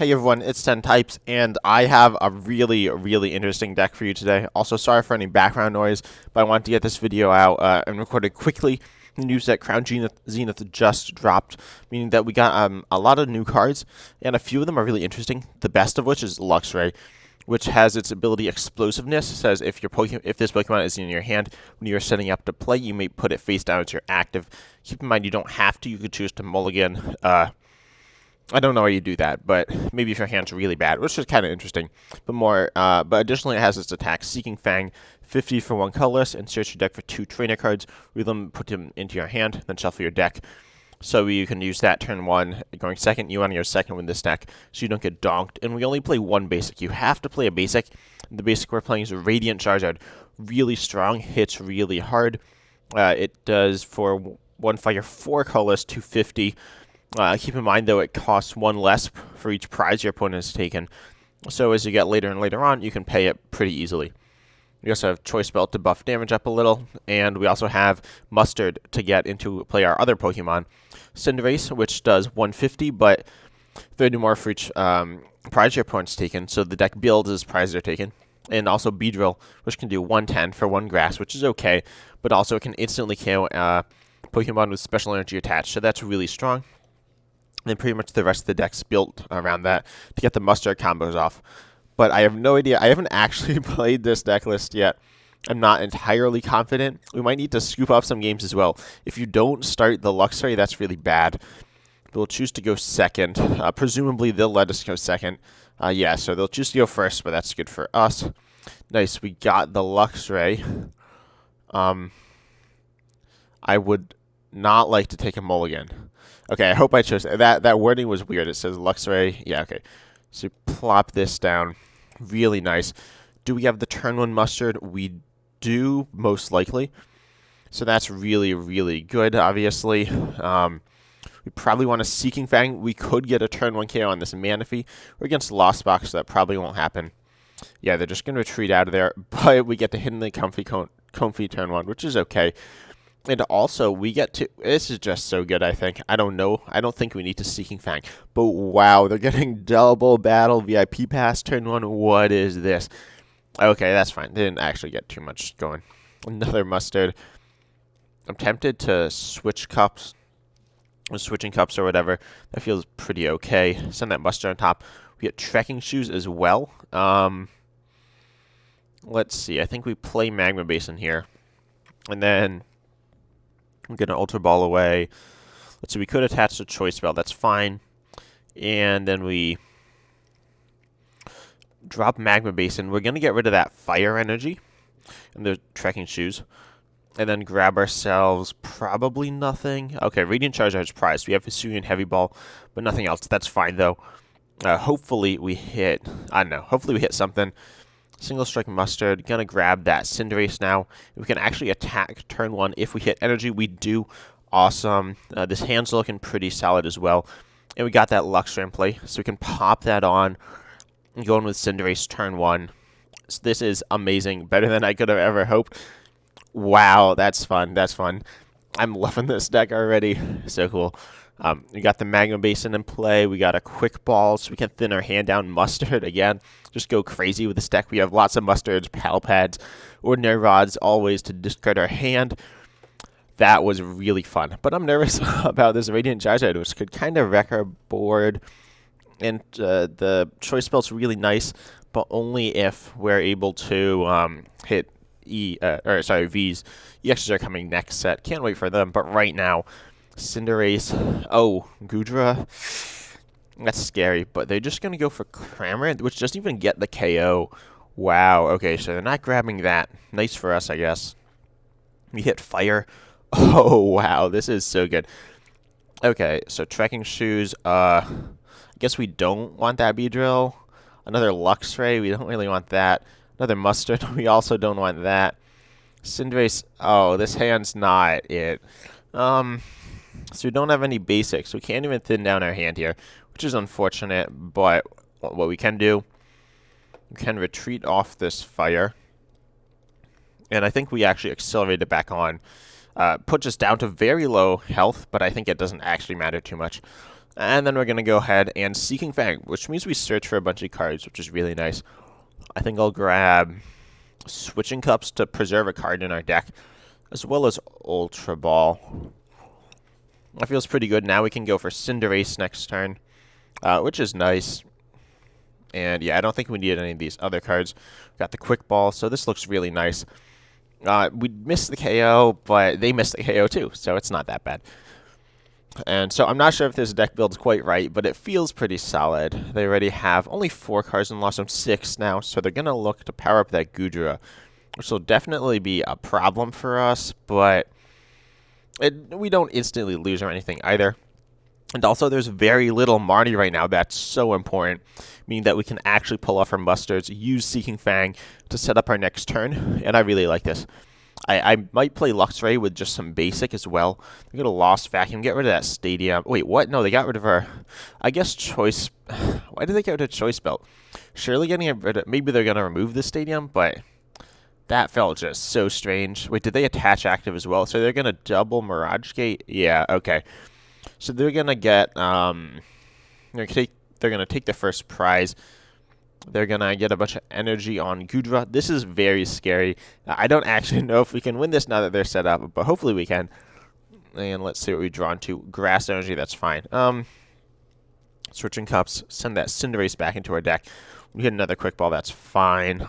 Hey everyone, it's 10 Types, and I have a really interesting deck for you today. Also, sorry for any background noise, but I wanted to get this video out and record it quickly. The news that Crown Zenith just dropped, meaning that we got a lot of new cards, and a few of them are really interesting. The best of which is Luxray, which has its ability Explosiveness. It says if this Pokemon is in your hand when you're setting up to play, you may put it face down as you're active. Keep in mind you don't have to. You could choose to mulligan. I don't know how you do that, but maybe if your hand's really bad, which is kind of interesting. But additionally, it has its attack Seeking Fang, 50 for 1 colorless, and search your deck for 2 trainer cards. Read them, put them into your hand, then shuffle your deck. So you can use that turn 1, going second. You want to go second with this deck, so you don't get donked. And we only play 1 basic. You have to play a basic. The basic we're playing is Radiant Charizard. Really strong, hits really hard. It does for 1 fire, 4 colorless, 250. Keep in mind, though, it costs 1 less for each prize your opponent has taken. So as you get later and later on, you can pay it pretty easily. We also have Choice Belt to buff damage up a little, and we also have Mustard to get into play our other Pokemon. Cinderace, which does 150, but 30 more for each prize your opponent's taken, so the deck builds as prizes are taken. And also Beedrill, which can do 110 for 1 grass, which is okay, but also it can instantly KO Pokemon with special energy attached, so that's really strong. And pretty much the rest of the deck's built around that to get the Mustard combos off. But I have no idea. I haven't actually played this deck list yet. I'm not entirely confident. We might need to scoop up some games as well. If you don't start the Luxray, that's really bad. We'll choose to go second. Presumably, they'll let us go second. Yeah, so they'll choose to go first, but that's good for us. Nice, we got the Luxray. I would not like to take a mulligan. Okay, I hope I chose that. That wording was weird. It says Luxray. Yeah, okay. So plop this down. Really nice. Do we have the turn 1 Mustard? We do, most likely. So that's really good, obviously. We probably want a Seeking Fang. We could get a turn 1 KO on this Manaphy. We're against Lost Box, so that probably won't happen. Yeah, they're just going to retreat out of there. But we get to hit in the Comfy turn 1, which is okay. And also, we get to... This is just so good, I think. I don't know. I don't think we need to Seeking Fang. But wow, they're getting double battle VIP pass turn 1. What is this? Okay, that's fine. They didn't actually get too much going. Another Mustard. I'm tempted to switch cups. Or Switching Cups or whatever. That feels pretty okay. Send that Mustard on top. We get Trekking Shoes as well. Let's see. I think we play Magma Basin here. And then... I'm going to Ultra Ball away. Let's see, we could attach the Choice Belt. That's fine. And then we drop Magma Basin. We're going to get rid of that Fire Energy and the Trekking Shoes. And then grab ourselves probably nothing. Okay, Radiant Charizard's prized. We have Hisuian Heavy Ball, but nothing else. That's fine, though. Hopefully we hit... I don't know. Hopefully we hit something. Single Strike Mustard. Gonna grab that Cinderace now. We can actually attack turn 1 if we hit energy. We do. Awesome. This hand's looking pretty solid as well. And we got that Luxray in play, so we can pop that on and go in with Cinderace turn 1. So this is amazing. Better than I could have ever hoped. Wow, that's fun. That's fun. I'm loving this deck already. So cool. We got the Magma Basin in play. We got a Quick Ball, so we can thin our hand down. Mustard, again. Just go crazy with this deck. We have lots of Mustards, Pal Pads, Ordinary Rods, always to discard our hand. That was really fun. But I'm nervous about this Radiant Charizard, which could kind of wreck our board. And the Choice Belt's really nice, but only if we're able to hit V's. EXs are coming next set. Can't wait for them, but right now... Cinderace. Oh, Goodra. That's scary, but they're just going to go for Cramorant, which doesn't even get the KO. Wow, okay, so they're not grabbing that. Nice for us, I guess. We hit Fire. Oh, wow, this is so good. Okay, so Trekking Shoes. I guess we don't want that Beedrill. Another Luxray. We don't really want that. Another Mustard. We also don't want that. Cinderace. Oh, this hand's not it. So we don't have any basics. We can't even thin down our hand here, which is unfortunate, but what we can do, we can retreat off this Fire. And I think we actually accelerate it back on. Puts us down to very low health, but I think it doesn't actually matter too much. And then we're going to go ahead and Seeking Fang, which means we search for a bunch of cards, which is really nice. I think I'll grab Switching Cups to preserve a card in our deck, as well as Ultra Ball. That feels pretty good. Now we can go for Cinderace next turn, which is nice. And yeah, I don't think we need any of these other cards. We've got the Quick Ball, so this looks really nice. We missed the KO, but they missed the KO too, so it's not that bad. And so I'm not sure if this deck build's quite right, but it feels pretty solid. They already have only 4 cards and lost them 6 now, so they're going to look to power up that Goodra, which will definitely be a problem for us, but we don't instantly lose or anything either. And also, there's very little Marnie right now. That's so important, meaning that we can actually pull off our musters, use Seeking Fang to set up our next turn, and I really like this. I might play Luxray with just some basic as well. They're going to Lost Vacuum, get rid of that Stadium. Wait, what? No, they got rid of our, I guess, Choice. Why did they get rid of Choice Belt? Surely getting rid of, maybe they're going to remove the Stadium, but that felt just so strange. Wait, did they attach active as well? So they're going to double Mirage Gate? Yeah, okay. So they're going to get, they're going to take the first prize. They're going to get a bunch of energy on Goodra. This is very scary. I don't actually know if we can win this now that they're set up, but hopefully we can. And let's see what we draw into. Grass energy, that's fine. Switching Cups, send that Cinderace back into our deck. We get another Quick Ball, that's fine.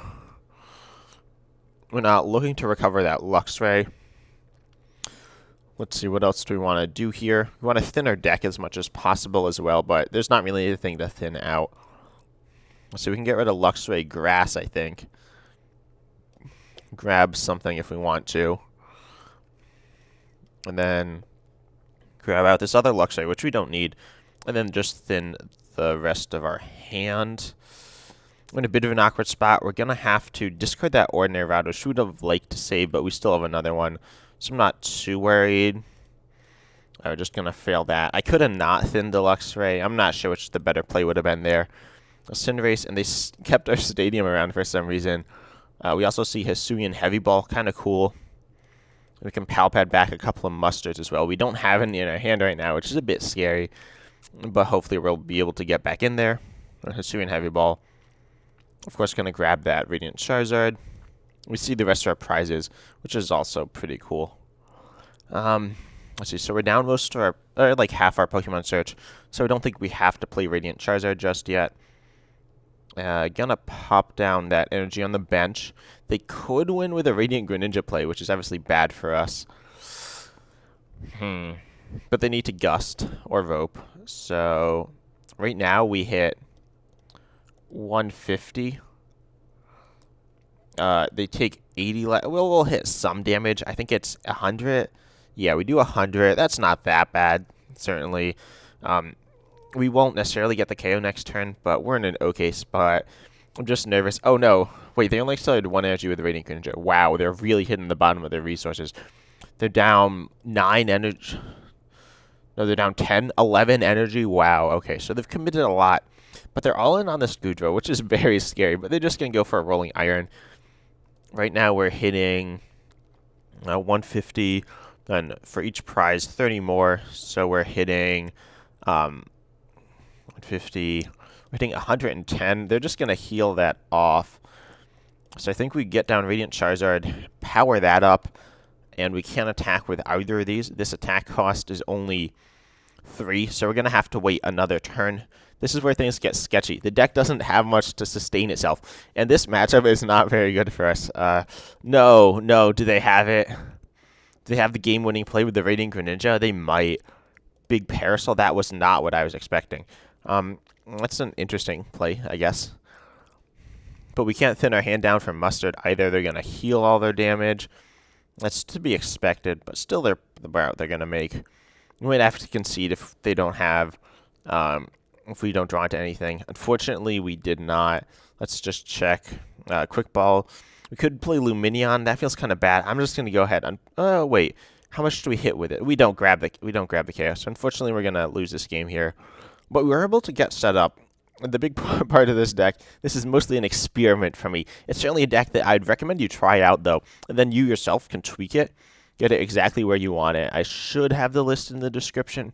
We're not looking to recover that Luxray. Let's see, what else do we want to do here? We want to thin our deck as much as possible as well, but there's not really anything to thin out. So we can get rid of Luxray Grass, I think. Grab something if we want to. And then grab out this other Luxray, which we don't need. And then just thin the rest of our hand. We're in a bit of an awkward spot. We're going to have to discard that Ordinary Rod, which we would have liked to save, but we still have another one. So I'm not too worried. We're just going to fail that. I could have not thinned the Luxray. I'm not sure which the better play would have been there. Cinderace, and they kept our Stadium around for some reason. We also see Hisuian Heavy Ball, kind of cool. We can Pal Pad back a couple of mustards as well. We don't have any in our hand right now, which is a bit scary, but hopefully we'll be able to get back in there. Hisuian Heavy Ball. Of course, going to grab that Radiant Charizard. We see the rest of our prizes, which is also pretty cool. Let's see, so we're down most of our, like half our Pokemon search, so I don't think we have to play Radiant Charizard just yet. Gonna pop down that energy on the bench. They could win with a Radiant Greninja play, which is obviously bad for us. But they need to Gust or Rope. So right now we hit 150. They take 80. We'll hit some damage. I think it's 100. Yeah, we do 100. That's not that bad, certainly. We won't necessarily get the KO next turn, but we're in an okay spot. I'm just nervous. Oh, no. Wait, they only started 1 energy with the Radiant Greninja. Wow, they're really hitting the bottom of their resources. They're down 9 energy. No, they're down 10, 11 energy. Wow, okay, so they've committed a lot. But they're all in on this Goodra, which is very scary, but they're just going to go for a Rolling Iron. Right now we're hitting 150, then for each prize, 30 more. So we're hitting 150, we're hitting 110. They're just going to heal that off. So I think we get down Radiant Charizard, power that up, and we can't attack with either of these. This attack cost is only 3, so we're going to have to wait another turn. This is where things get sketchy. The deck doesn't have much to sustain itself, and this matchup is not very good for us. No, do they have it? Do they have the game-winning play with the Radiant Greninja? They might. Big Parasol, that was not what I was expecting. That's an interesting play, I guess. But we can't thin our hand down from Mustard either. They're going to heal all their damage. That's to be expected, but still the route they're going to make. We might have to concede if they don't have... if we don't draw into anything. Unfortunately, we did not. Let's just check. Quick Ball. We could play Lumineon. That feels kind of bad. I'm just going to go ahead and... Oh, wait. How much do we hit with it? We don't grab the Chaos. Unfortunately, we're going to lose this game here. But we were able to get set up. The big part of this deck, this is mostly an experiment for me. It's certainly a deck that I'd recommend you try out, though. And then you yourself can tweak it. Get it exactly where you want it. I should have the list in the description.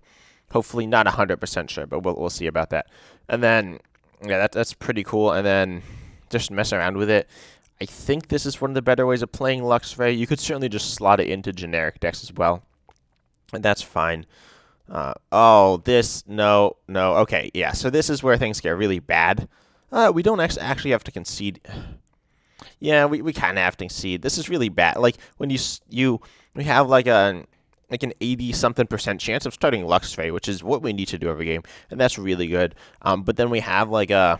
Hopefully not 100% sure, but we'll see about that. And then, yeah, that's pretty cool. And then just mess around with it. I think this is one of the better ways of playing Luxray. You could certainly just slot it into generic decks as well, and that's fine. No. Okay, yeah, so this is where things get really bad. We don't actually have to concede. Yeah, we kind of have to concede. This is really bad. Like, when we have like an 80-something% chance of starting Luxray, which is what we need to do every game, and that's really good. But then we have like a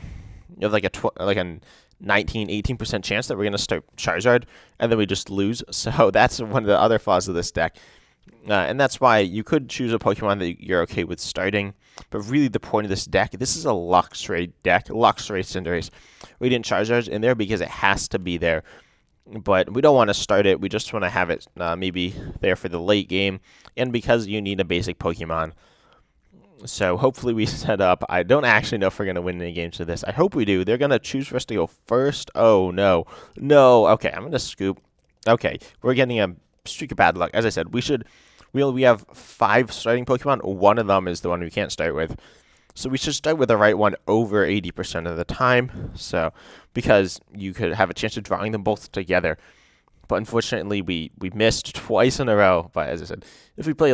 19-18% chance that we're going to start Charizard, and then we just lose. So that's one of the other flaws of this deck. And that's why you could choose a Pokemon that you're okay with starting. But really the point of this deck, this is a Luxray deck. Luxray Cinderace. Radiant Charizard's in there because it has to be there. But we don't want to start it. We just want to have it maybe there for the late game. And because you need a basic Pokemon. So hopefully we set up. I don't actually know if we're going to win any games with this. I hope we do. They're going to choose for us to go first. Oh, no. No. Okay, I'm going to scoop. Okay, we're getting a streak of bad luck. As I said, we have 5 starting Pokemon. One of them is the one we can't start with. So we should start with the right one over 80% of the time. So because you could have a chance of drawing them both together. But unfortunately, we missed twice in a row. But as I said, if we play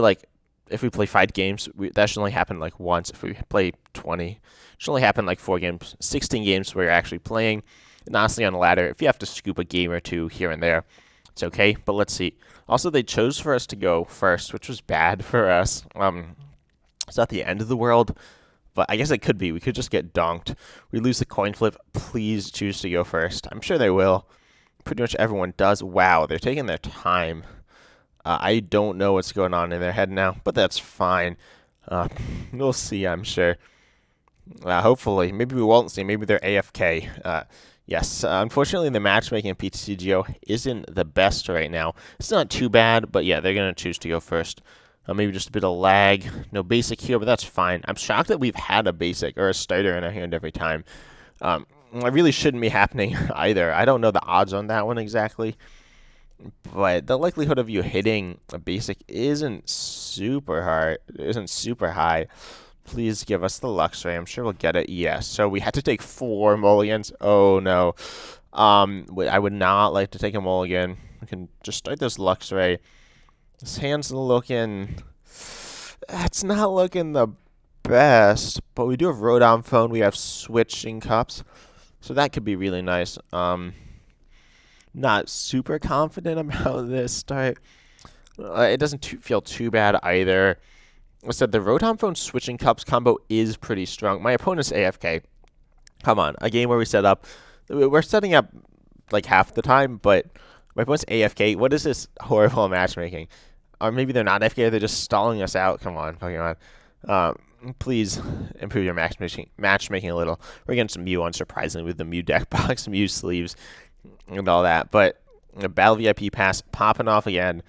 5 games, that should only happen like once. If we play 20, it should only happen like 4 games, 16 games where you're actually playing. And honestly, on the ladder, if you have to scoop a game or 2 here and there, it's okay. But let's see. Also, they chose for us to go first, which was bad for us. It's not the end of the world, but I guess it could be. We could just get donked. We lose the coin flip. Please choose to go first. I'm sure they will. Pretty much everyone does. Wow, they're taking their time. I don't know what's going on in their head now, but that's fine. We'll see, I'm sure. Hopefully. Maybe we won't see. Maybe they're AFK. Yes, unfortunately, the matchmaking in PTCGO isn't the best right now. It's not too bad, but yeah, they're going to choose to go first. Maybe just a bit of lag. No basic here, but that's fine. I'm shocked that we've had a basic or a starter in our hand every time. It really shouldn't be happening either. I don't know the odds on that one exactly. But the likelihood of you hitting a basic isn't super high. Please give us the Luxray. I'm sure we'll get it. Yes. So we had to take 4 mulligans. Oh, no. I would not like to take a mulligan. We can just start this Luxray. This hand's looking... It's not looking the best. But we do have Rotom Phone. We have Switching Cups. So that could be really nice. Not super confident about this start. It doesn't feel too bad either. I said the Rotom Phone Switching Cups combo is pretty strong. My opponent's AFK. Come on, a game where we're setting up like half the time, but my opponent's AFK. What is this horrible matchmaking? Or maybe they're not AFK, they're just stalling us out. Come on, Pokemon. Please improve your matchmaking a little. We're getting some Mew, unsurprisingly, with the Mew deck box, Mew sleeves, and all that. But a Battle VIP pass popping off again.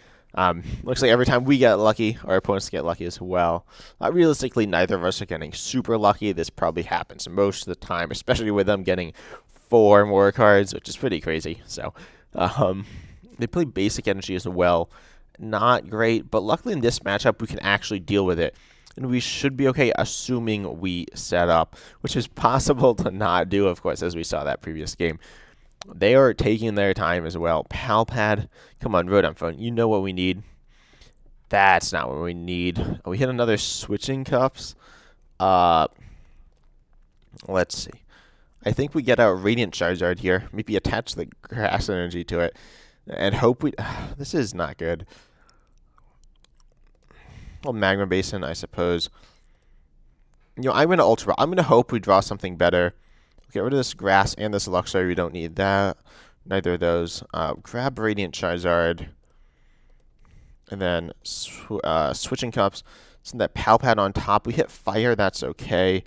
Looks like every time we get lucky, our opponents get lucky as well. Realistically, neither of us are getting super lucky. This probably happens most of the time, especially with them getting 4 more cards, which is pretty crazy. So, they play basic energy as well. Not great, but luckily in this matchup, we can actually deal with it. And we should be okay, assuming we set up, which is possible to not do, of course, as we saw that previous game. They are taking their time as well. Pal Pad, come on, Rotom Phone. You know what we need. That's not what we need. We hit another Switching Cups. Let's see. I think we get a Radiant Charizard here. Maybe attach the Grass Energy to it. And hope we... This is not good. Well, Magma Basin, I suppose. I'm going to Ultra. I'm going to hope we draw something better. Get rid of this Grass and this Luxray. We don't need that. Neither of those. Grab Radiant Charizard. And then Switching Cups. Send that Pal Pad on top. We hit Fire. That's okay.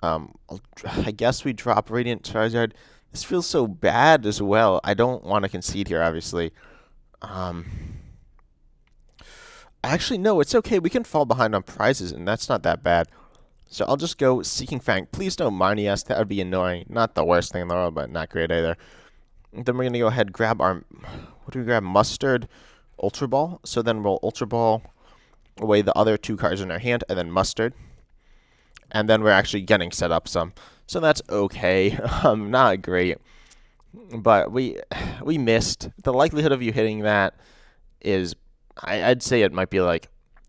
I guess we drop Radiant Charizard. This feels so bad as well. I don't want to concede here, obviously. Actually, no, it's okay. We can fall behind on prizes, and that's not that bad. So I'll just go Seeking Fang. Please don't Money us. That would be annoying. Not the worst thing in the world, but not great either. And then we're going to go ahead and grab our... What do we grab? Mustard, Ultra Ball. So then we'll Ultra Ball away the other 2 cards in our hand, and then Mustard. And then we're actually getting set up some. So that's okay. Not great. But we missed. The likelihood of you hitting that is, I'd say it might be like,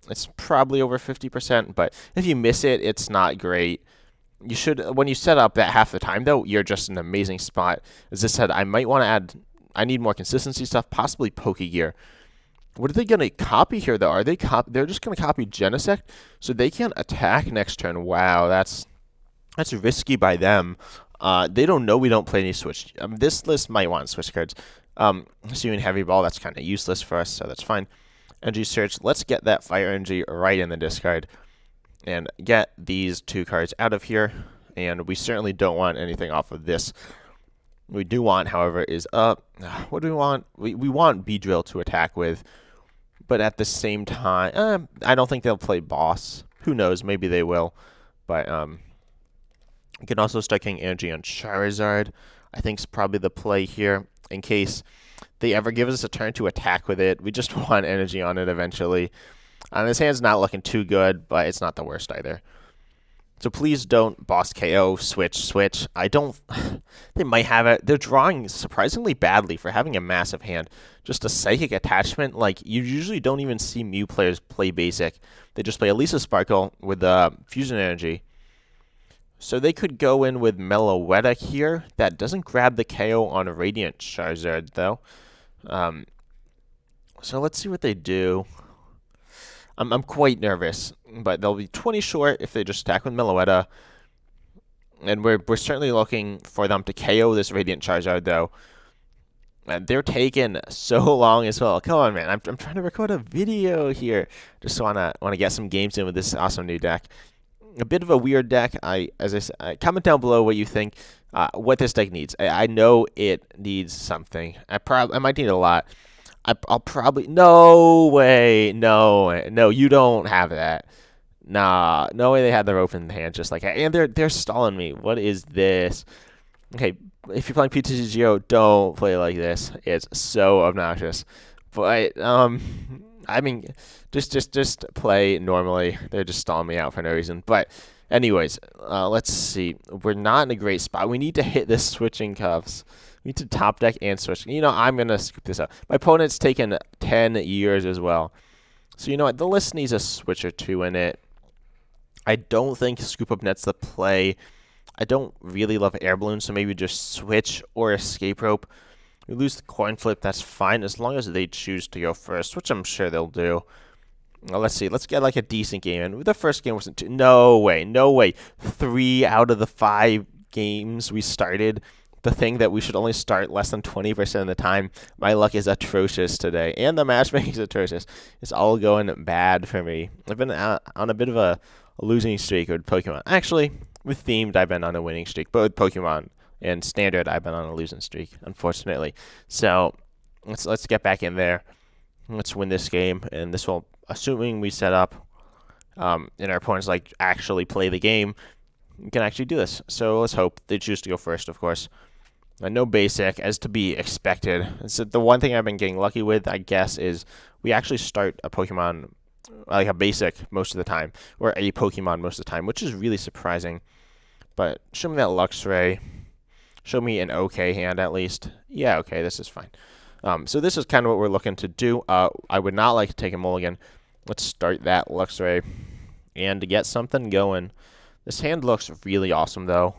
it's probably over 50%. But if you miss it, it's not great. You should, when you set up that half the time, though, you're just in an amazing spot. As I said, I might want to add, I need more consistency stuff, possibly Pokegear. What are they going to copy here, though? Are they they're just going to copy Genesect, so they can't attack next turn. Wow, that's risky by them. They don't know we don't play any switch. This list might want switch cards. Hisuian Heavy Ball, that's kind of useless for us, so that's fine. Energy Search, let's get that Fire Energy right in the discard and get these 2 cards out of here. And we certainly don't want anything off of this. What we do want, however, is what do we want? We want Beedrill to attack with, but at the same time, I don't think they'll play Boss. Who knows? Maybe they will. But you can also start getting energy on Charizard. I think is probably the play here in case they ever give us a turn to attack with it. We just want energy on it eventually. This hand's not looking too good, but it's not the worst either. So please don't Boss KO, switch. I don't... They might have it. They're drawing surprisingly badly for having a massive hand. Just a Psychic Attachment. Like, you usually don't even see Mew players play Basic. They just play Elisa Sparkle with Fusion Energy. So they could go in with Meloetta here. That doesn't grab the KO on a Radiant Charizard, though. So let's see what they do. I'm quite nervous, but they'll be 20 short if they just attack with Meloetta. And we're certainly looking for them to KO this Radiant Charizard, though. And they're taking so long as well. Come on, man. I'm trying to record a video here. Just wanna get some games in with this awesome new deck. A bit of a weird deck. As I said, comment down below what you think. What this deck needs. I know it needs something. I might need a lot. I'll probably... No way. No, you don't have that. Nah, no way they had their open hand just like that. And they're stalling me. What is this? Okay, if you're playing PGO, don't play like this. It's so obnoxious. But, I mean, just play normally. They're just stalling me out for no reason. But, anyways, let's see. We're not in a great spot. We need to hit this Switching Cups. We need to top deck and switch. You know, I'm going to scoop this up. My opponent's taken 10 years as well. So, you know what? The list needs a switch or two in it. I don't think Scoop Up Net's the play. I don't really love Air Balloon, so maybe just switch or Escape Rope. We lose the Coin Flip, that's fine, as long as they choose to go first, which I'm sure they'll do. Well, let's see. Let's get like a decent game in. The first game wasn't too... No way. 3 out of the 5 games we started... The thing that we should only start less than 20% of the time. My luck is atrocious today. And the matchmaking is atrocious. It's all going bad for me. I've been on a bit of a losing streak with Pokemon. Actually, with Themed, I've been on a winning streak. But with Pokemon and Standard, I've been on a losing streak, unfortunately. So, let's get back in there. Let's win this game. And this will, assuming we set up and our opponents like actually play the game, we can actually do this. So, let's hope they choose to go first, of course. No basic, as to be expected. So the one thing I've been getting lucky with, I guess, is we actually start a Pokemon, like a basic most of the time, or a Pokemon most of the time, which is really surprising. But show me that Luxray. Show me an okay hand, at least. Yeah, okay, this is fine. So this is kind of what we're looking to do. I would not like to take a mulligan. Let's start that Luxray. And to get something going. This hand looks really awesome, though.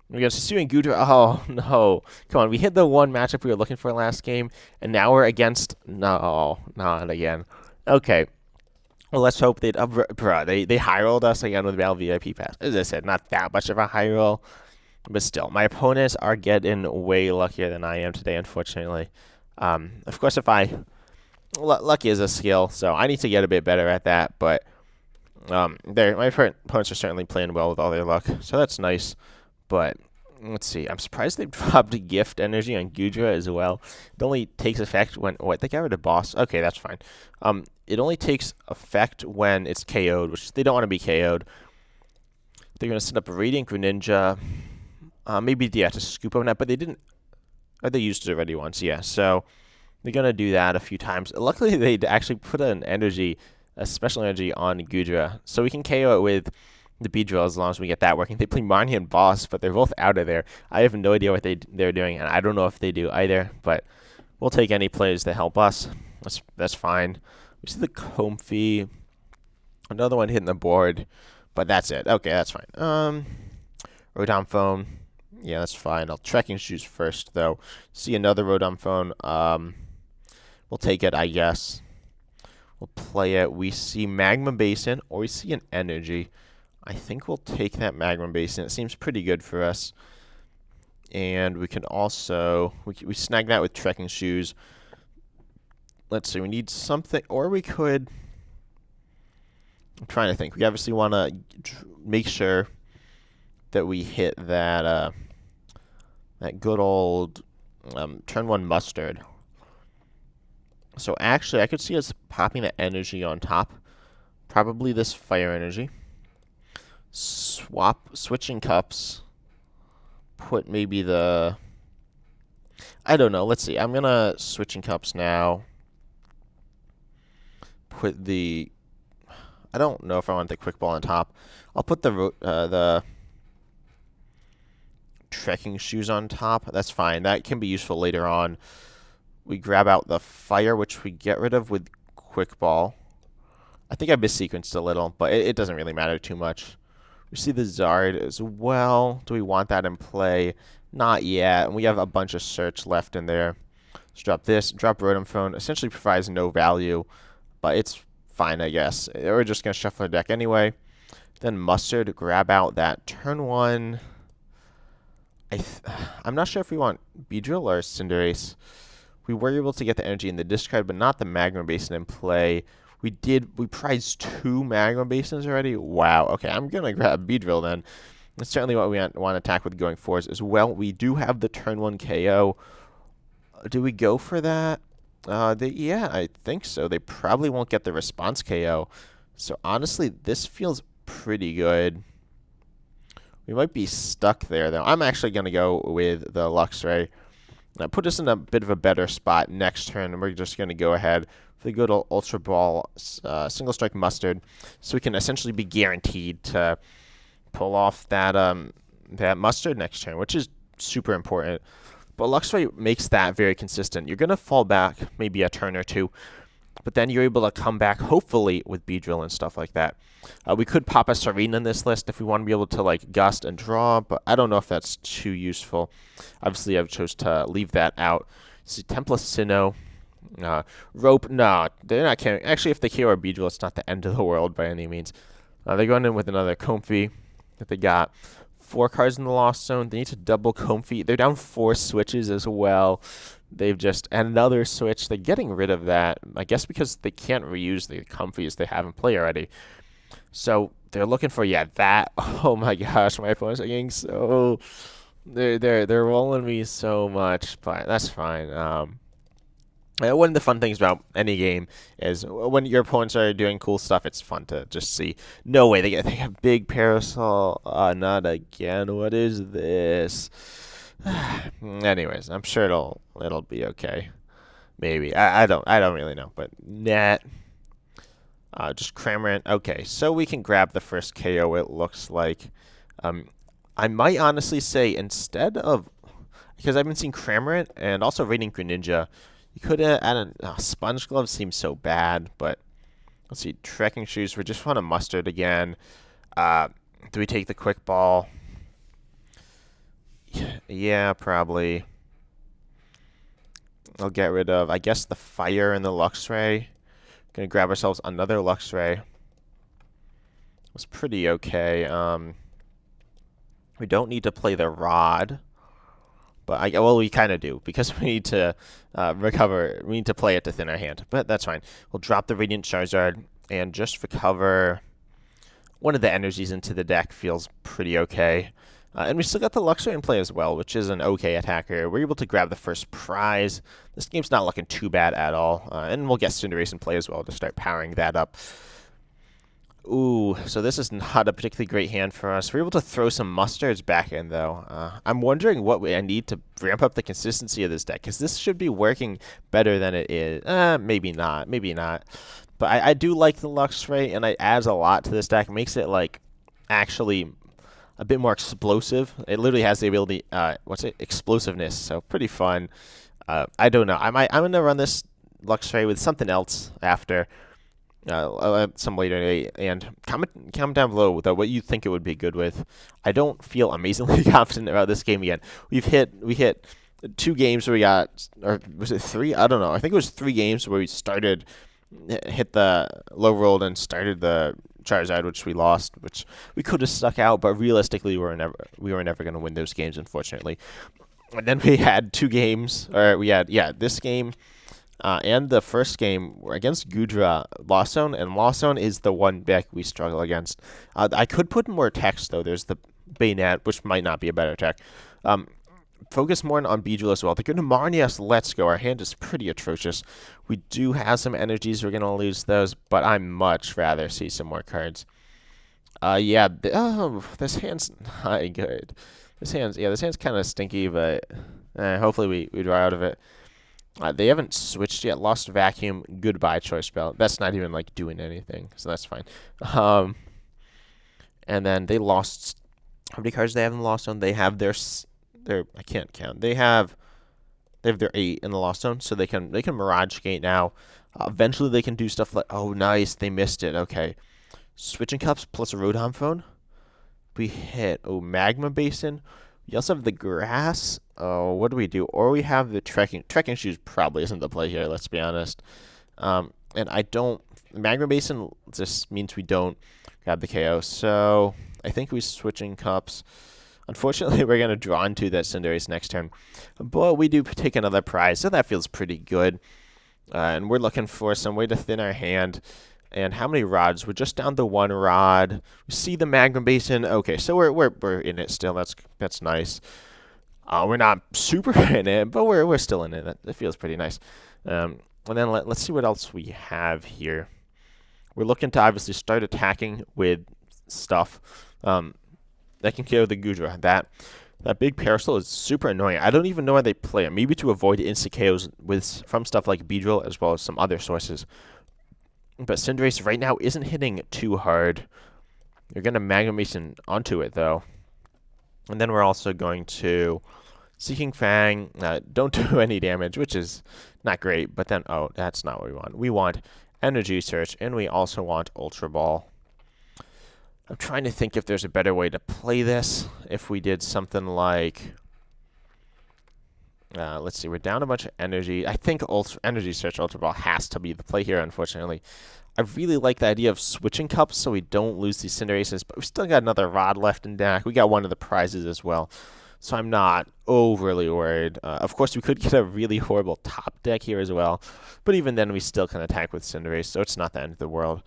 We got Hisuian Gudra. Oh, no. Come on, we hit the one matchup we were looking for last game, and now we're against... No, not again. Okay. Well, let's hope they... they high-rolled us again with Battle VIP Pass. As I said, not that much of a high roll, but still. My opponents are getting way luckier than I am today, unfortunately. Of course, if I... Lucky is a skill, so I need to get a bit better at that, but... my opponents are certainly playing well with all their luck, so that's nice. But, let's see. I'm surprised they dropped Gift Energy on Gudra as well. It only takes effect when... What? They got rid of Boss. Okay, that's fine. It only takes effect when it's KO'd, which they don't want to be KO'd. They're going to set up a Radiant Greninja. Maybe, yeah, to scoop on that, but they didn't... Or they used it already once, yeah. So, they're going to do that a few times. Luckily, they actually put an energy... Special Energy on Goodra. So we can KO it with the Beedrill as long as we get that working. They play Marnie and Boss, but they're both out of there. I have no idea what they're doing, and I don't know if they do either, but we'll take any plays that help us. That's fine. We see the Comfy. Another one hitting the board, but that's it. Okay, that's fine. Rotom Phone. Yeah, that's fine. I'll Trekking Shoes first, though. See another Rotom Phone. We'll take it, I guess. We'll play it. We see Magma Basin, or we see an Energy. I think we'll take that Magma Basin. It seems pretty good for us. And we can also... We snag that with Trekking Shoes. Let's see. We need something... Or we could... I'm trying to think. We obviously want to make sure that we hit that that good old turn 1 Mustard. So actually, I could see us popping the Energy on top. Probably this Fire Energy. Switching Cups. Put maybe the... I don't know. Let's see. I'm going to Switching Cups now. Put the... I don't know if I want the Quick Ball on top. I'll put the Trekking Shoes on top. That's fine. That can be useful later on. We grab out the Fire, which we get rid of with Quick Ball. I think I missequenced a little, but it doesn't really matter too much. We see the Zard as well. Do we want that in play? Not yet. And we have a bunch of search left in there. Let's drop this. Drop Rotom Phone. Essentially provides no value, but it's fine, I guess. We're just going to shuffle our deck anyway. Then Mustard, grab out that turn 1. I'm not sure if we want Beedrill or Cinderace. We were able to get the Energy in the discard, but not the Magma Basin in play. We prized 2 Magma Basins already. Wow. Okay, I'm going to grab Beedrill then. That's certainly what we want to attack with going forwards as well. We do have the turn 1 KO. Do we go for that? Yeah, I think so. They probably won't get the response KO. So honestly, this feels pretty good. We might be stuck there, though. I'm actually going to go with the Luxray. Now, put us in a bit of a better spot next turn, and we're just going to go ahead for the good old Ultra Ball Single Strike Mustard, so we can essentially be guaranteed to pull off that that Mustard next turn, which is super important. But Luxray makes that very consistent. You're going to fall back maybe a turn or two, but then you're able to come back, hopefully, with Beedrill and stuff like that. We could pop a Serena in this list if we want to be able to, like, gust and draw, but I don't know if that's too useful. Obviously, I've chose to leave that out. See, Tempest Sinnoh. Rope, no, they're not carrying. Actually, if they KO our Beedrill, it's not the end of the world by any means. They're going in with another Comfy that they got. 4 cards in the Lost Zone. They need to double Comfy. They're down 4 switches as well. They've just another switch. They're getting rid of that, I guess, because they can't reuse the Comfies they have in play already. So they're looking for that. Oh my gosh, my opponents are getting so they're rolling me so much, but that's fine. One of the fun things about any game is when your opponents are doing cool stuff, it's fun to just see. No way, they have big Parasol. Not again. What is this? Anyways, I'm sure it'll be okay. Maybe. I don't really know, but net. Just Cramorant. Okay, so we can grab the first KO, it looks like. I might honestly say instead of, because I've been seeing Cramorant and also Radiant Greninja, you could add a Sponge Glove. Seems so bad, but let's see. Trekking Shoes. We just want a Mustard again. Do we take the Quick Ball? Yeah, probably. I'll get rid of, I guess, the Fire and the Luxray. Gonna grab ourselves another Luxray. Was pretty okay. We don't need to play the Rod. But well, we kind of do, because we need to recover. We need to play it to thin our hand, but that's fine. We'll drop the Radiant Charizard and just recover one of the energies into the deck. Feels pretty okay. And we still got the Luxray in play as well, which is an okay attacker. We're able to grab the first prize. This game's not looking too bad at all. And we'll get Cinderace in play as well to start powering that up. Ooh, so this is not a particularly great hand for us. We're able to throw some Mustards back in, though. I'm wondering what I need to ramp up the consistency of this deck, because this should be working better than it is. Maybe not. Maybe not. But I do like the Luxray, and it adds a lot to this deck. It makes it, like, actually a bit more explosive. It literally has the ability, explosiveness, so pretty fun. I don't know. I'm going to run this Luxray with something else after some later date, and comment down below though what you think it would be good with. I don't feel amazingly confident about this game again. We hit 2 games where we got, or was it 3? I don't know. I think it was 3 games where we hit the low rolled and started the Charizard, which we lost, which we could have stuck out, but realistically we were never going to win those games, unfortunately. And then we had 2 games, or we had this game. And the first game against Gudra, Lost Zone, and Lost Zone is the one deck we struggle against. I could put more text, though. There's the Bayonet, which might not be a better tech. Focus more on Beedrill as well. The good Marnias, let's go. Our hand is pretty atrocious. We do have some energies. We're going to lose those, but I'd much rather see some more cards. This hand's not good. This hand's kind of stinky, but hopefully we draw out of it. They haven't switched yet. Lost Vacuum. Goodbye, Choice Belt. That's not even, like, doing anything, so that's fine. And then they lost. How many cards they have in the Lost Zone? They have their I can't count. They have their 8 in the Lost Zone, so they can Mirage Gate now. Eventually they can do stuff like, oh, nice, they missed it. Okay. Switching Cups plus a Rotom Phone. We hit, Magma Basin. We also have the Grass. Oh, what do we do? Or we have the Trekking Shoes probably isn't the play here, let's be honest. And I don't... Magma Basin just means we don't grab the KO. So I think we Switching Cups. Unfortunately, we're going to draw into that Cinderace next turn. But we do take another prize, so that feels pretty good. And we're looking for some way to thin our hand. And how many rods? We're just down to 1 rod. We see the Magma Basin. Okay, so we're in it still. That's nice. We're not super in it, but we're still in it. That feels pretty nice. And then let's see what else we have here. We're looking to obviously start attacking with stuff that can KO the Gudra. That big Parasol is super annoying. I don't even know why they play it. Maybe to avoid instant KOs from stuff like Beedrill as well as some other sources. But Cinderace right now isn't hitting too hard. You're going to Magma Basin onto it, though. And then we're also going to Seeking Fang. Don't do any damage, which is not great. But then, that's not what we want. We want Energy Search, and we also want Ultra Ball. I'm trying to think if there's a better way to play this. If we did something like... let's see, we're down a bunch of energy. I think Energy Search Ultra Ball has to be the play here, unfortunately. I really like the idea of switching cups so we don't lose these Cinderaces, but we still got another rod left in deck. We got one of the prizes as well, so I'm not overly worried. Of course, we could get a really horrible top deck here as well, but even then we still can attack with Cinderace, so it's not the end of the world.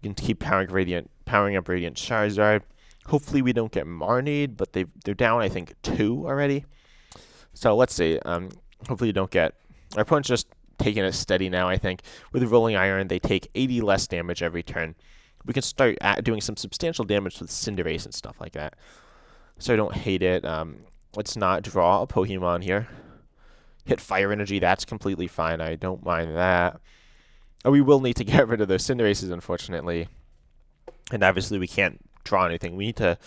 We can keep powering up Radiant Charizard. Hopefully we don't get Marnied, but they're down, I think, 2 already. So let's see. Hopefully you don't get... Our opponent's just taking it steady now, I think. With Rolling Iron, they take 80 less damage every turn. We can start doing some substantial damage with Cinderace and stuff like that. So I don't hate it. Let's not draw a Pokemon here. Hit Fire Energy, that's completely fine. I don't mind that. We will need to get rid of those Cinderaces, unfortunately. And obviously we can't draw anything. We need to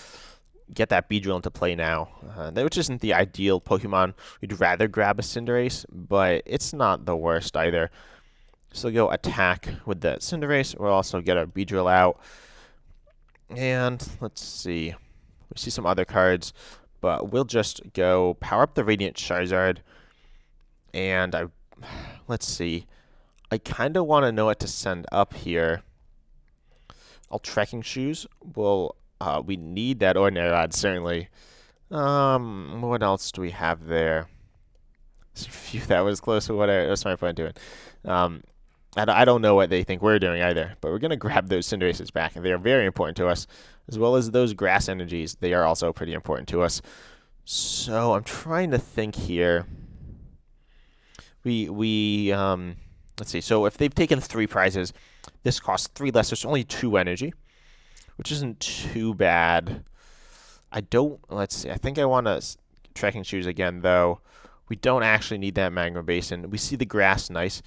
get that Beedrill into play now, which isn't the ideal Pokemon. We'd rather grab a Cinderace, but it's not the worst either. So go attack with the Cinderace. We'll also get our Beedrill out. And let's see. We see some other cards, but we'll just go power up the Radiant Charizard. And let's see. I kind of want to know what to send up here. I'll Trekking Shoes. We need that Ordinary Rod, certainly. What else do we have there? Phew, that was close to what what's my point doing. I don't know what they think we're doing either, but we're going to grab those Cinderaces back. They are very important to us, as well as those Grass Energies. They are also pretty important to us. So I'm trying to think here. Let's see. So if they've taken 3 prizes, this costs 3 less. There's only 2 energy, which isn't too bad. Let's see. I think I want to Trekking Shoes again, though. We don't actually need that Magma Basin. We see the Grass, nice.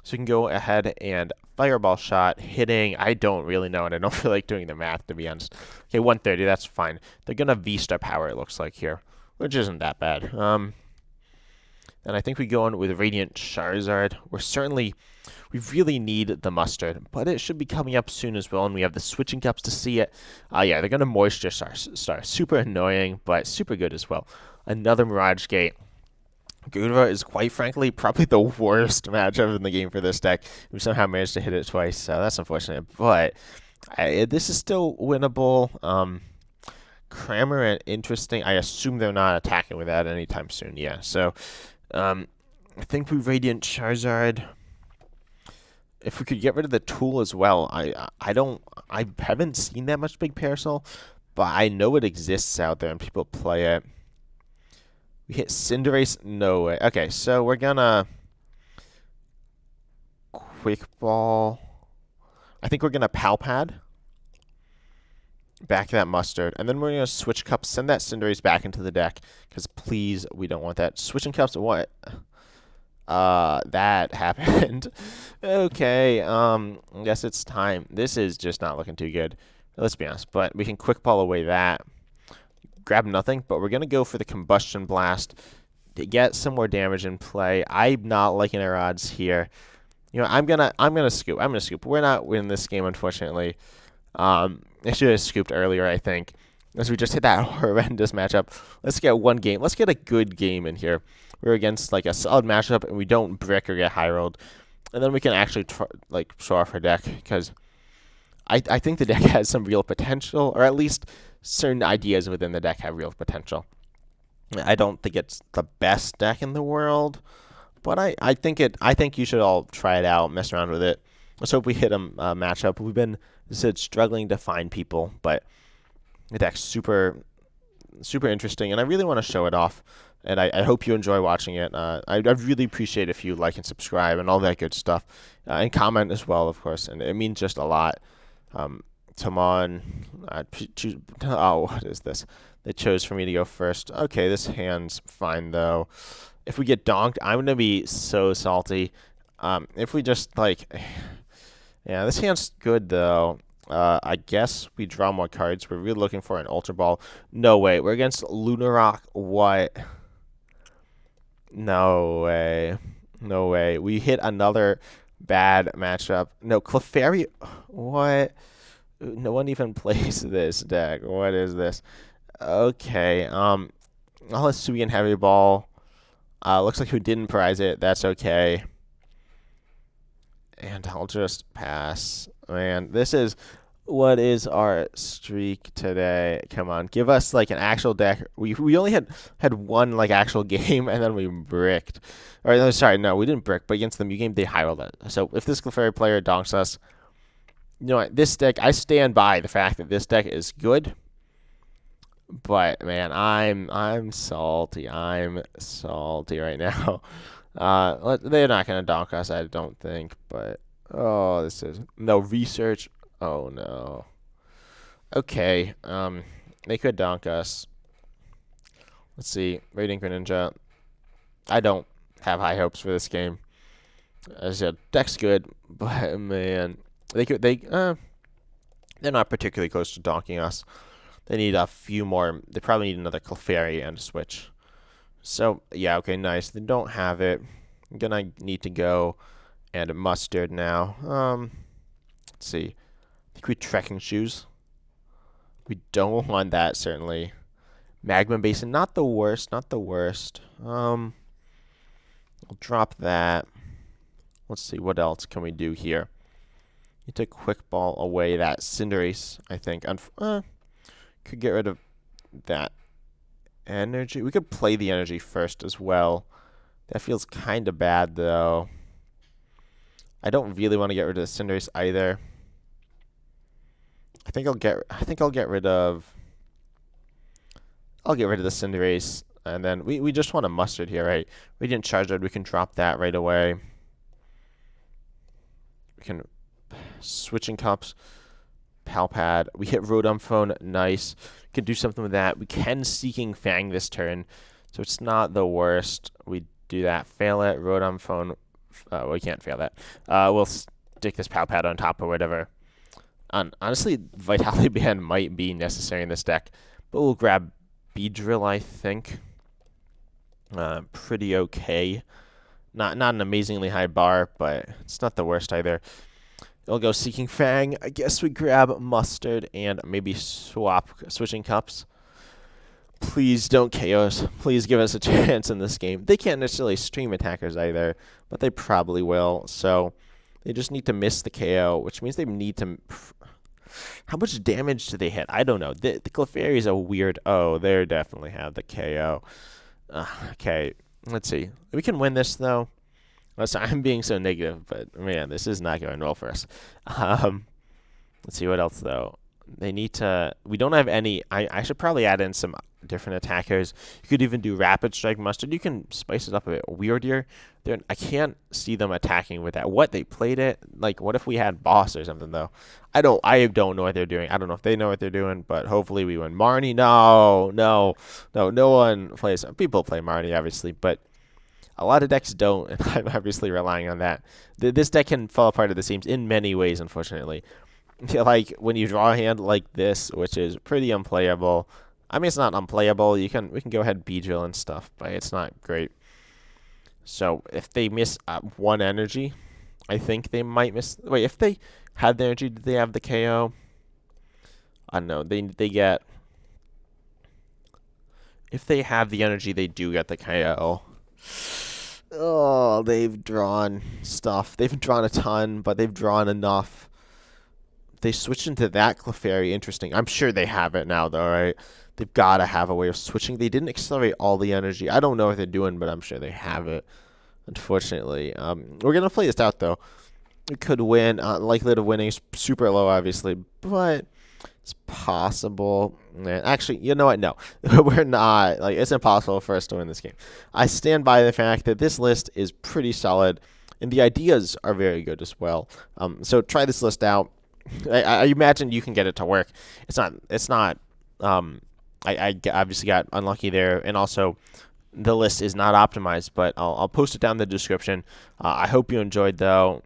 So we can go ahead and Fireball Shot, hitting, I don't really know, and I don't feel like doing the math, to be honest. Okay, 130, that's fine. They're going to V-Star power, it looks like here, which isn't that bad. And I think we go on with Radiant Charizard. We really need the mustard, but it should be coming up soon as well, and we have the Switching Cups to see it. Yeah, they're going to Moisture Star. Super annoying, but super good as well. Another Mirage Gate. Gudra is, quite frankly, probably the worst matchup in the game for this deck. We somehow managed to hit it twice, so that's unfortunate. But this is still winnable. Kramer and interesting. I assume they're not attacking with that anytime soon. Yeah, so I think we Radiant Charizard. If we could get rid of the tool as well, I haven't seen that much Big Parasol, but I know it exists out there and people play it. We hit Cinderace, no way. Okay, so we're gonna Quick Ball. I think we're gonna Pal Pad. Back that mustard, and then we're gonna Switch Cups, send that Cinderace back into the deck, because please, we don't want that. Switching Cups, what? That happened. Okay, I guess it's time. This is just not looking too good. Let's be honest, but we can Quick Ball away that. Grab nothing, but we're going to go for the Combustion Blast to get some more damage in play. I'm not liking our odds here. You know, I'm gonna scoop. We're not winning this game, unfortunately. I should have scooped earlier, I think, as we just hit that horrendous matchup. Let's get one game. Let's get a good game in here. We're against like a solid matchup, and we don't brick or get high rolled, and then we can actually show off our deck, because I think the deck has some real potential, or at least certain ideas within the deck have real potential. I don't think it's the best deck in the world, but I think you should all try it out, mess around with it. Let's hope we hit a matchup. We've been struggling to find people, but the deck's super interesting, and I really want to show it off. And I hope you enjoy watching it. I'd really appreciate if you like and subscribe and all that good stuff, and comment as well, of course. And it means just a lot. Tamon, what is this? They chose for me to go first. Okay, this hand's fine though. If we get donked, I'm gonna be so salty. If we just yeah, this hand's good though. I guess we draw more cards. We're really looking for an Ultra Ball. No way. We're against Lunarok. What? No way. No way. We hit another bad matchup. No, Clefairy. What? No one even plays this deck. What is this? Okay. I'll Hisuian Heavy Ball. Looks like we didn't prize it. That's okay. And I'll just pass. Man, this is... What is our streak today? Come on, give us like an actual deck. We only had one like actual game, and then we bricked. Or no, sorry, no, we didn't brick. But against the Mew game, they high rolled it. So if this Clefairy player donks us, you know what? This deck, I stand by the fact that this deck is good. But man, I'm salty. I'm salty right now. They're not gonna donk us, I don't think. But oh, this is no research. Oh no. Okay. They could donk us. Let's see. Radiant Greninja. I don't have high hopes for this game. As I said, deck's good, but man, they're not particularly close to donking us. They need a few more. They probably need another Clefairy and a switch. So yeah, okay, nice. They don't have it. I'm gonna need to go and mustard now. Let's see. I think we Trekking Shoes. We don't want that, certainly. Magma Basin, not the worst, not the worst. I'll drop that. Let's see, what else can we do here? Need to Quick Ball away that Cinderace, I think. Could get rid of that energy. We could play the energy first as well. That feels kind of bad, though. I don't really want to get rid of the Cinderace either. I think I'll get rid of the Cinderace, and then we just want a mustard here, right? Radiant Charizard, we can drop that right away. We can Switching Cups, Pal Pad. We hit Rotom Phone, nice. We can do something with that. We can Seeking Fang this turn, so it's not the worst. We do that, fail it, Rotom Phone. We can't fail that. We'll stick this Pal Pad on top or whatever. Honestly, Vitality Band might be necessary in this deck, but we'll grab Beedrill, I think. Pretty okay. Not an amazingly high bar, but it's not the worst either. I'll go Seeking Fang. I guess we grab Mustard and maybe swap Switching Cups. Please don't KO us. Please give us a chance in this game. They can't necessarily stream attackers either, but they probably will. So they just need to miss the KO, which means they need to... How much damage do they hit? I don't know. The Clefairy is a weird... Oh, they definitely have the KO. Okay, let's see. We can win this, though. Sorry, I'm being so negative, but, man, this is not going well for us. Let's see what else, though. They need to... We don't have any... I should probably add in some different attackers. You could even do Rapid Strike Mustard. You can spice it up a bit weirder. I can't see them attacking with that. What, they played it? Like, what if we had Boss or something, though? I don't know what they're doing. I don't know if they know what they're doing, but hopefully we win. Marnie, no one plays... People play Marnie, obviously, but a lot of decks don't, and I'm obviously relying on that. This deck can fall apart at the seams in many ways, unfortunately. Like, when you draw a hand like this, which is pretty unplayable. I mean, it's not unplayable. We can go ahead and Beedrill and stuff, but it's not great. So, if they miss one energy, I think they might miss... Wait, if they had the energy, did they have the KO? I don't know. They get... If they have the energy, they do get the KO. Oh, they've drawn stuff. They've drawn a ton, but they've drawn enough. They switched into that Clefairy. Interesting. I'm sure they have it now, though, right? They've got to have a way of switching. They didn't accelerate all the energy. I don't know what they're doing, but I'm sure they have it, unfortunately. We're going to play this out, though. We could win. Likelihood of winning is super low, obviously, but it's possible. Actually, you know what? No, we're not. Like, it's impossible for us to win this game. I stand by the fact that this list is pretty solid, and the ideas are very good as well. So try this list out. I imagine you can get it to work. It's not. I obviously got unlucky there, and also the list is not optimized, but I'll post it down in the description. I hope you enjoyed, though.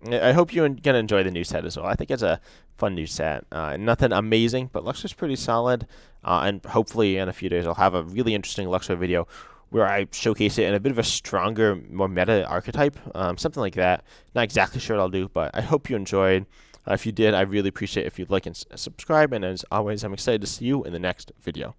I hope you're going to enjoy the new set as well. I think it's a fun new set. Nothing amazing, but Luxray's pretty solid, and hopefully in a few days I'll have a really interesting Luxray video where I showcase it in a bit of a stronger, more meta archetype, something like that. Not exactly sure what I'll do, but I hope you enjoyed. If you did, I really appreciate it if you'd like and subscribe, and as always, I'm excited to see you in the next video.